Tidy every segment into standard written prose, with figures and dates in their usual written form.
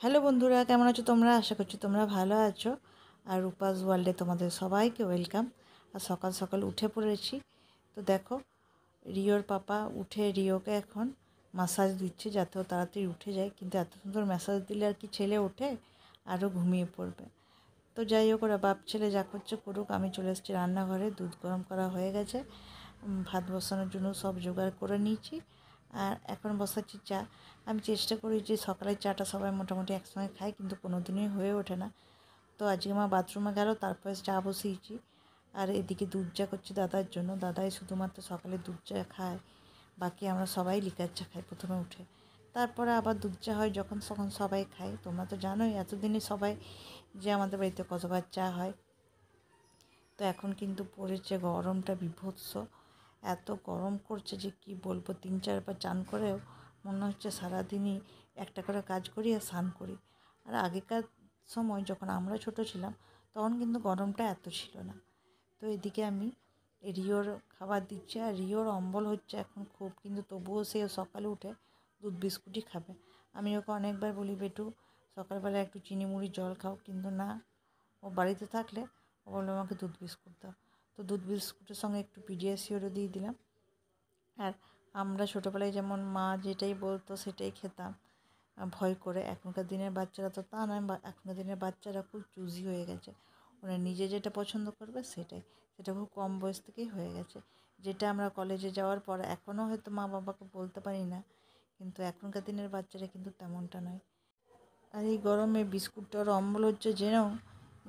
Hello বন্ধুরা, কেমন আছো তোমরা? আশা করছি তোমরা ভালো আছো। আর রূপাস ওয়ার্ল্ডে তোমাদের সবাইকে ওয়েলকাম। আর সকাল সকাল উঠে পড়েছি। তো দেখো, রিওর পাপা উঠে রিওকে এখন মাসাজ দিচ্ছে যাতে ও তাড়াতাড়ি উঠে যায়। কিন্তু এত সুন্দর ম্যাসাজ দিলে আর কি ছেলে ওঠে? আরও ঘুমিয়ে পড়বে। তো যাই হোক, ওরা বাপ ছেলে যা করছে করুক। আমি চলে এসেছি রান্নাঘরে। দুধ গরম করা হয়ে গেছে, ভাত বসানোর জন্য সব জোগাড় করে নিয়েছি। আর এখন বসাচ্ছি চা। আমি চেষ্টা করি যে সকালের চাটা সবাই মোটামুটি একসঙ্গে খাই, কিন্তু কোনো দিনই হয়ে ওঠে না। তো আজকে মা বাথরুমে গেল, তারপরে চা বসিয়েছি। আর এদিকে দুধ চা করছি দাদার জন্য। দাদাই শুধুমাত্র সকালে দুধ চা খায়, বাকি আমরা সবাই লিকার চা খাই প্রথমে উঠে। তারপরে আবার দুধ চা হয় যখন তখন সবাই খায়। তোমরা তো জানোই এতদিনই সবাই যে আমাদের বাড়িতে কতবার চা হয়। তো এখন কিন্তু পড়েছে গরমটা বীভৎস। এত গরম করছে যে কি বলবো, 3-4 বার চান করেও মনে হচ্ছে সারাদিনই একটা করে কাজ করি আর স্নান করি। আর আগেকার সময় যখন আমরা ছোট ছিলাম তখন কিন্তু গরমটা এত ছিল না। তো এদিকে আমি রিওর খাবার দিচ্ছি, আর রিওর অম্বল হচ্ছে এখন খুব, কিন্তু তবুও সে সকালে উঠে দুধ বিস্কুটই খাবে। আমি ওকে অনেকবার বলি, বেটু সকালবেলা একটু চিনি মুড়ি জল খাও, কিন্তু না। ও বাড়িতে থাকলে ও বললো আমাকে দুধ বিস্কুট দাও। তো দুধ বিস্কুটের সঙ্গে একটু পিডিয়াশিওরও দিয়ে দিলাম। আর আমরা ছোটোবেলায় যেমন মা যেটাই বলতো সেটাই খেতাম ভয় করে। এখনকার দিনের বাচ্চারা তো তা নয়। এখনকার দিনের বাচ্চারা খুব চুজি হয়ে গেছে। ওরা নিজে যেটা পছন্দ করবে সেটা খুব কম বয়স থেকেই হয়ে গেছে। যেটা আমরা কলেজে যাওয়ার পর এখনও হয়তো মা বাবাকে বলতে পারি না, কিন্তু এখনকার দিনের বাচ্চারা কিন্তু তেমনটা নয়। আর এই গরমে বিস্কুটটা ওর অম্বল হচ্ছে জেনেও,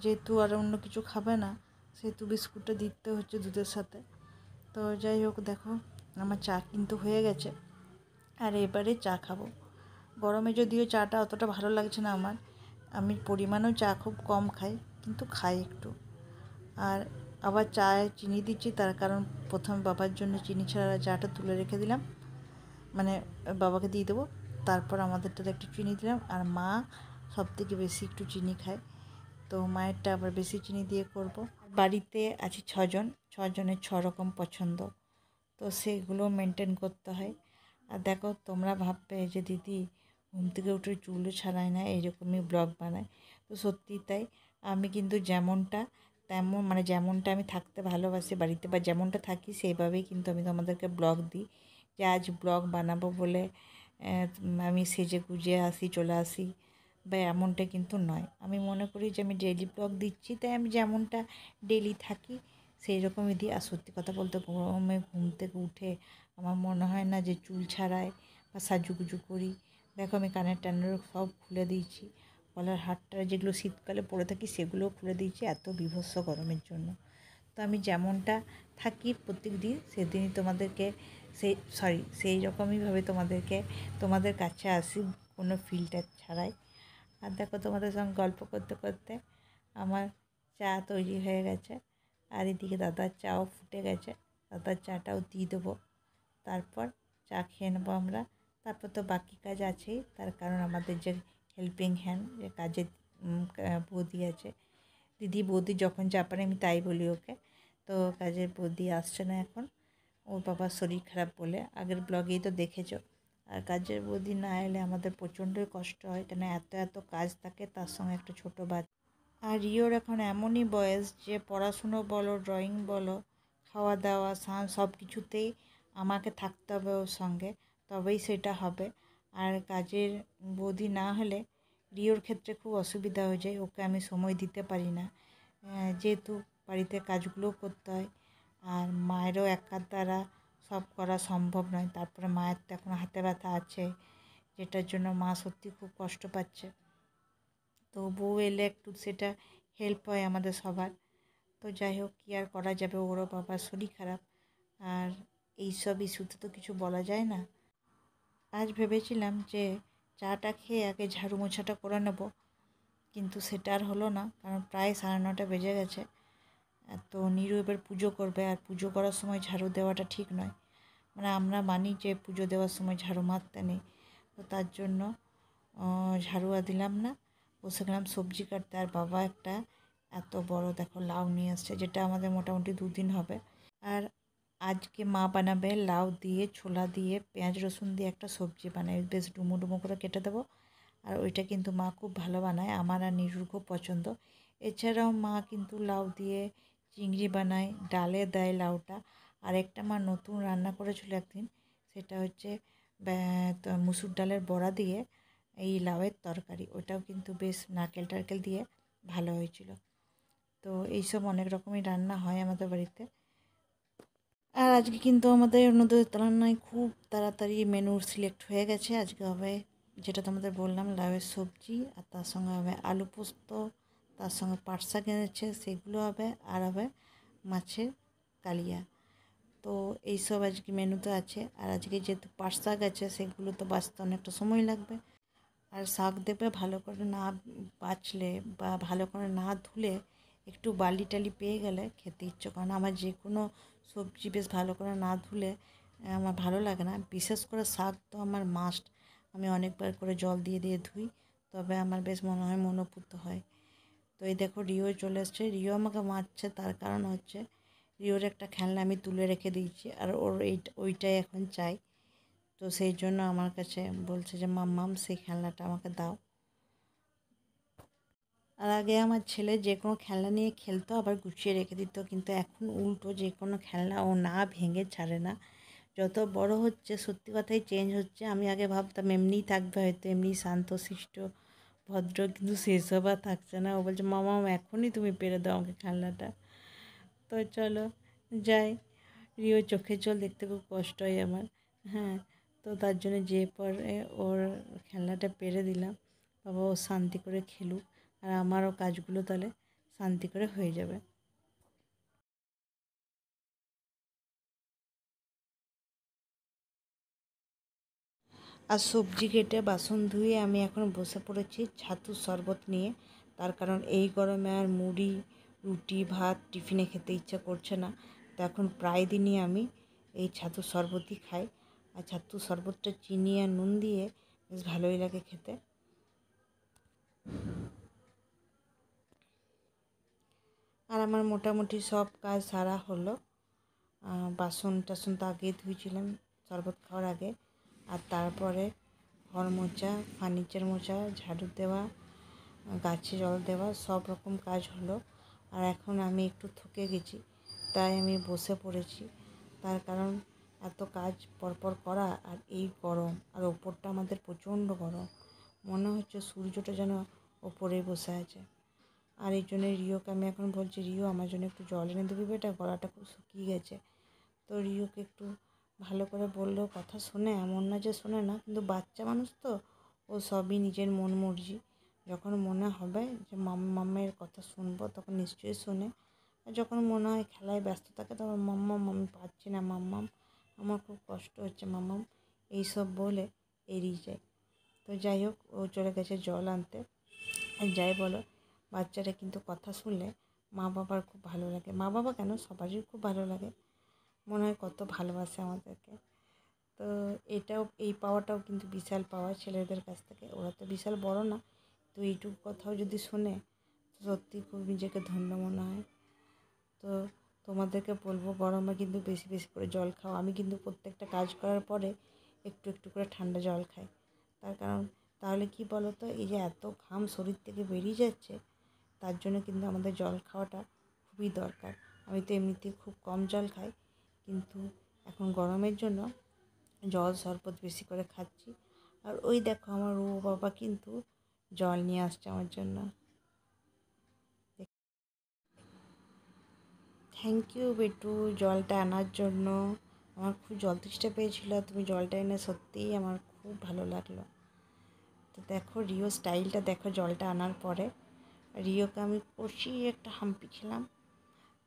যেহেতু আর অন্য কিছু খাবে না, সেহেতু বিস্কুটটা দিতে হচ্ছে দুধের সাথে। তো যাই হোক, দেখো আমার চা কিন্তু হয়ে গেছে। আর এবারে চা খাবো। গরমে যদিও চাটা অতটা ভালো লাগছে না আমার। আমি পরিমাণও চা খুব কম খাই, কিন্তু খাই একটু। আর আবার চায়ে চিনি দিচ্ছি, তার কারণ প্রথমে বাবার জন্য চিনি ছাড়া চাটা তুলে রেখে দিলাম, মানে বাবাকে দিয়ে দেবো। তারপর আমাদেরটাতে একটু চিনি দিলাম। আর মা সবথেকে বেশি একটু চিনি খায়, তো মায়েরটা আবার বেশি চিনি দিয়ে করব। বাড়িতে আছি 6 জন, 6 জনের 6 রকম পছন্দ, তো সেগুলো মেনটেন করতে হয়। আর দেখো, তোমরা ভাববে যে দিদি ঘুম থেকে উঠে চুলও ছাড়ায় না, এইরকমই ব্লগ বানায়। তো সত্যি তাই। আমি কিন্তু যেমনটা তেমন, মানে যেমনটা আমি থাকতে ভালোবাসি বাড়িতে বা যেমনটা থাকি সেইভাবেই কিন্তু আমি তোমাদেরকে ব্লগ দিই। যে আজ ব্লগ বানাবো বলে আমি সেজে গুজে চলে আসি বা এমনটা কিন্তু নয়। আমি মনে করি যে আমি ডেইলি ব্লগ দিচ্ছি, তাই আমি যেমনটা ডেইলি থাকি সেই রকমই দিই। আর সত্যি কথা বলতে গরমে ঘুম থেকে উঠে আমার মনে হয় না যে চুল ছাড়াই বা সাজুগুজু করি। দেখো আমি কানের টানেরও সব খুলে দিয়েছি, গলার হারটা যেগুলো শীতকালে পরে থাকি সেগুলোও খুলে দিয়েছি এত বীভৎস গরমের জন্য। তো আমি যেমনটা থাকি প্রত্যেক দিন সেদিনই তোমাদেরকে সেই রকমইভাবে তোমাদের কাছে আসি, কোনো ফিল্টার ছাড়াই। আর দেখো, তোমাদের সঙ্গে গল্প করতে করতে আমার চা তৈরি হয়ে গেছে। আর এদিকে দাদার চাও ফুটে গেছে, দাদার চাটাও দিয়ে দেবো। তারপর চা খেয়ে নেবো আমরা। তারপর তো বাকি কাজ আছেই, তার কারণ আমাদের যে হেল্পিং হ্যান্ড, যে কাজের বৌদি আছে, দিদি বৌদি যখন যা পারে আমি তাই বলি ওকে। তো কাজের বৌদি আসছে না এখন, ওর বাবার শরীর খারাপ বলে, আগের ব্লগেই তো দেখেছো। আর কাজের বৌদি না এলে আমাদের প্রচণ্ডই কষ্ট হয়, কেন এত কাজ থাকে, তার সঙ্গে একটা ছোটো বাচ্চা। আর রিওর এখন এমনই বয়স যে পড়াশুনো বলো, ড্রয়িং বলো, খাওয়া দাওয়া স্নান সব কিছুতেই আমাকে থাকতে হবে ওর সঙ্গে, তবেই সেটা হবে। আর কাজের বৌদি না হলে রিওর ক্ষেত্রে খুব অসুবিধা হয়ে যায়, ওকে আমি সময় দিতে পারি না, যেহেতু বাড়িতে কাজগুলোও করতে হয়। আর মায়েরও একার দ্বারা সব করা সম্ভব নয়। তারপরে মায়ের তো এখন হাতে ব্যথা আছে, যেটার জন্য মা সত্যি খুব কষ্ট পাচ্ছে। তো বউ এলে একটু সেটা হেল্প হয় আমাদের সবার। তো যাই হোক, কী আর করা যাবে, ওরও বাবার শরীর খারাপ, আর এইসব ইস্যুতে তো কিছু বলা যায় না। আজ ভেবেছিলাম যে চাটা খেয়ে আগে ঝাড়ু মোছাটা করে নেব, কিন্তু সেটা আর হলো না, কারণ প্রায় 9:30 বেজে গেছে। তো নিরু এবার পুজো করবে, আর পুজো করার সময় ঝাড়ু দেওয়াটা ঠিক নয়। মানে আমরা মানি যে পুজো দেওয়ার সময় ঝাড়ু মারতে নেই, তো তার জন্য ঝাড়ু আর দিলাম না, বসে গেলাম সবজি কাটতে। আর বাবা একটা এত বড় দেখো লাউ নিয়ে আসছে, যেটা আমাদের মোটামুটি 2 দিন হবে। আর আজকে মা বানাবে লাউ দিয়ে, ছোলা দিয়ে, পেঁয়াজ রসুন দিয়ে একটা সবজি বানাবে, বেশ ডুমো ডুমো করে কেটে দেবো। আর ওইটা কিন্তু মা খুব ভালো বানায়, আমার আর নিরুর খুব পছন্দ। এছাড়াও মা কিন্তু লাউ দিয়ে চিংড়ি বানায়, ডালে দেয় লাউটা। আর একটা মা নতুন রান্না করেছিল একদিন, সেটা হচ্ছে মুসুর ডালের বড়া দিয়ে এই লাউয়ের তরকারি, ওটাও কিন্তু বেশ নারকেল টারকেল দিয়ে ভালো হয়েছিল। তো এইসব অনেক রকমই রান্না হয় আমাদের বাড়িতে। আর আজকে কিন্তু আমাদের নদীর রান্নায় খুব তাড়াতাড়ি মেনু সিলেক্ট হয়ে গেছে। আজকে হবে যেটা তোমাদের বললাম, লাউয়ের সবজি, আর তার সঙ্গে হবে আলু পোস্ত, তার সঙ্গে পাট শাক এনেছে সেগুলো হবে, আর হবে মাছের কালিয়া। তো এইসব আজকে মেনুতে আছে। আর আজকে যেহেতু পাট শাক আছে, সেগুলো তো বাছতে অনেকটা সময় লাগবে। আর শাক দেখবে ভালো করে না বাছলে বা ভালো করে না ধুলে একটু বালি টালি পেয়ে গেলে খেতে ইচ্ছে করে না। আমার যে কোনো সবজি বেশ ভালো করে না ধুলে আমার ভালো লাগে না। বিশেষ করে শাক তো আমার মাস্ট, আমি অনেকবার করে জল দিয়ে দিয়ে ধুই, তবে আমার বেশ মনে হয় মনোপুত হয়। তো এই দেখো রিও চলে এসছে। রিও আমাকে মারছে, তার কারণ হচ্ছে রিওর একটা খেলনা আমি তুলে রেখে দিয়েছি, আর ওর ওইটাই এখন চাই। তো সেই জন্য আমার কাছে বলছে যে মাম্মাম সেই খেলনাটা আমাকে দাও। আর আগে আমার ছেলে যে কোনো খেলনা নিয়ে খেলতো, আবার গুছিয়ে রেখে দিত, কিন্তু এখন উল্টো, যে কোনো খেলনা ও না ভেঙে ছাড়ে না। যত বড় হচ্ছে সত্যি কথাই চেঞ্জ হচ্ছে। আমি আগে ভাবতাম এমনিই থাকবে, হয়তো এমনি শান্তশিষ্ট ভদ্র, কিন্তু সেসব আর থাকছে না। ও বলছে মামা এখনই তুমি পেরে দাও আমাকে খেলনাটা। তো চলো যাই। রিও চোখের জল দেখতে খুব কষ্ট হয় আমার। হ্যাঁ, তো তার জন্য যেয়ে পরে ওর খেলনাটা পেরে দিলাম। বাবা ও শান্তি করে খেলুক, আর আমারও কাজগুলো তাহলে শান্তি করে হয়ে যাবে। আর সবজি কেটে বাসন ধুয়ে আমি এখন বসে পড়েছি ছাতুর শরবত নিয়ে। তার কারণ এই গরমে আর মুড়ি, রুটি, ভাত টিফিনে খেতে ইচ্ছা করছে না। তো এখন প্রায় দিনই আমি এই ছাতুর শরবতই খাই। আর ছাতুর শরবতটা চিনি আর নুন দিয়ে বেশ ভালোই লাগে খেতে। আর আমার মোটামুটি সব কাজ সারা হলো। বাসন টাসন তো আগেই ধুয়েছিলাম শরবত খাওয়ার আগে। আর তারপরে ঘর মোছা, ফার্নিচার মোছা, ঝাড়ু দেওয়া, গাছে জল দেওয়া, সব রকম কাজ হলো। আর এখন আমি একটু থকে গেছি, তাই আমি বসে পড়েছি। তার কারণ এত কাজ পরপর করা, আর এই গরম, আর ওপরটা আমাদের প্রচণ্ড গরম, মনে হচ্ছে সূর্যটা যেন ওপরেই বসে আছে। আর এই জন্য রিওকে আমি এখন বলছি, রিও আমার জন্য একটু জল এনে দিবি বেটা, গলাটা খুব শুকিয়ে গেছে। তো রিওকে একটু ভালো করে বললেও কথা শোনে, এমন না যে শোনে না, কিন্তু বাচ্চা মানুষ তো, ও সবই নিজের মন মর্জি। যখন মনে হবে যে মাম্মের কথা শুনবো, তখন নিশ্চয়ই শোনে। আর যখন মনে হয় খেলায় ব্যস্ত থাকে, তখন মাম্মাম আমি পারছি না, মাম্মাম আমার খুব কষ্ট হচ্ছে, মাম্মাম এইসব বলে এড়িয়ে যায়। তো যাই হোক, ও চলে গেছে জল আনতে। আর যাই বলো, বাচ্চারা কিন্তু কথা শুনলে মা বাবার খুব ভালো লাগে। মা বাবা কেন, সবারই খুব ভালো লাগে, মনে হয় কত ভালোবাসে আমাদেরকে। তো এটাও, এই পাওয়াটাও কিন্তু বিশাল পাওয়া ছেলেদের কাছ থেকে। ওরা তো বিশাল বড় না, তো এইটুকু কথাও যদি শোনে, সত্যি খুব নিজেকে ধন্য মনে হয়। তো তোমাদেরকে বলবো, গরমে কিন্তু বেশি বেশি করে জল খাও। আমি কিন্তু প্রত্যেকটা কাজ করার পরে একটু একটু করে ঠান্ডা জল খাই। তার কারণ তাহলে কি বলো তো, এই যে এত ঘাম শরীর থেকে বেরিয়ে যাচ্ছে, তার জন্য কিন্তু আমাদের জল খাওয়াটা খুবই দরকার। আমি তো এমনিতেই খুব কম জল খাই, কিন্তু এখন গরমের জন্য জল শরবত বেশি করে খাচ্ছি। আর ওই দেখো আমার ও বাবা কিন্তু জল নিয়ে আসছে আমার জন্য। থ্যাংক ইউ বেটু, জলটা আনার জন্য। আমার খুব জল তেষ্টা পেয়েছিল, তুমি জলটা এনে সত্যিই আমার খুব ভালো লাগলো। তো দেখো রিও স্টাইলটা দেখো, জলটা আনার পরে রিওকে আমি কষিয়ে একটা হাম্পি খেলাম।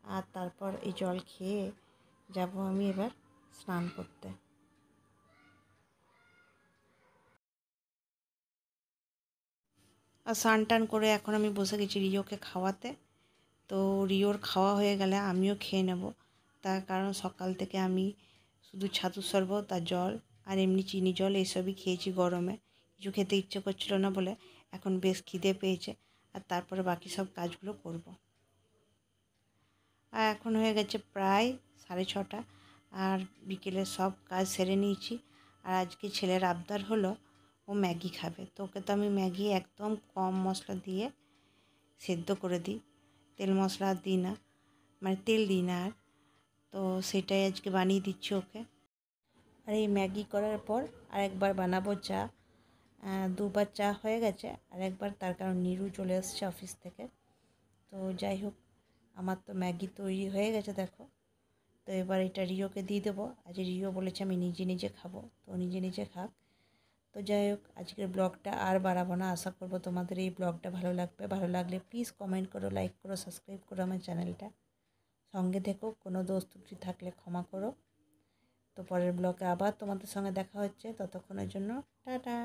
আর তারপর এই জল খেয়ে যাব আমি এবার স্নান করতে। আর স্নান টান করে এখন আমি বসে গেছি রিওকে খাওয়াতে। তো রিওর খাওয়া হয়ে গেলে আমিও খেয়ে নেব। তার কারণ সকাল থেকে আমি শুধু ছাতুর শরবত আর জল, আর এমনি চিনি জল এইসবই খেয়েছি গরমে। কিছু খেতে ইচ্ছে করছিল না বলে এখন বেশ খিদে পেয়েছে, আর তারপরে বাকি সব কাজগুলো করব। আর এখন হয়ে গেছে প্রায় 6:30, আর বিকেলে সব কাজ সেরে নিয়েছি। আর আজকে ছেলের আবদার হলো ও ম্যাগি খাবে। তো ওকে তো আমি ম্যাগি একদম কম মশলা দিয়ে সেদ্ধ করে দিই, তেল মশলা আর দিই না, মানে তেল দিই না আর। তো সেটাই আজকে বানিয়ে দিচ্ছি ওকে। আর এই ম্যাগি করার পর আরেকবার বানাবো চা। দুবার চা হয়ে গেছে, আর একবার তার কারণ নিরু চলে এসছে অফিস থেকে। তো যাই হোক, আমার তো ম্যাগি তৈরি হয়ে গেছে দেখো। তো এবার এটা রিওকে দিয়ে দেবো। আজ রিও বলেছে আমি নিজে নিজে খাবো, তো নিজে নিজে খাক। তো যাই হোক, আজকের ব্লগটা আর বাড়াবো না। আশা করবো তোমাদের এই ব্লগটা ভালো লাগবে। ভালো লাগলে প্লিজ কমেন্ট করো, লাইক করো, সাবস্ক্রাইব করো আমার চ্যানেলটা। সঙ্গে থেকো, কোনো দোষ ত্রুটি থাকলে ক্ষমা করো। তো পরের ব্লগে আবার তোমাদের সঙ্গে দেখা হচ্ছে, ততক্ষণের জন্য টাটা।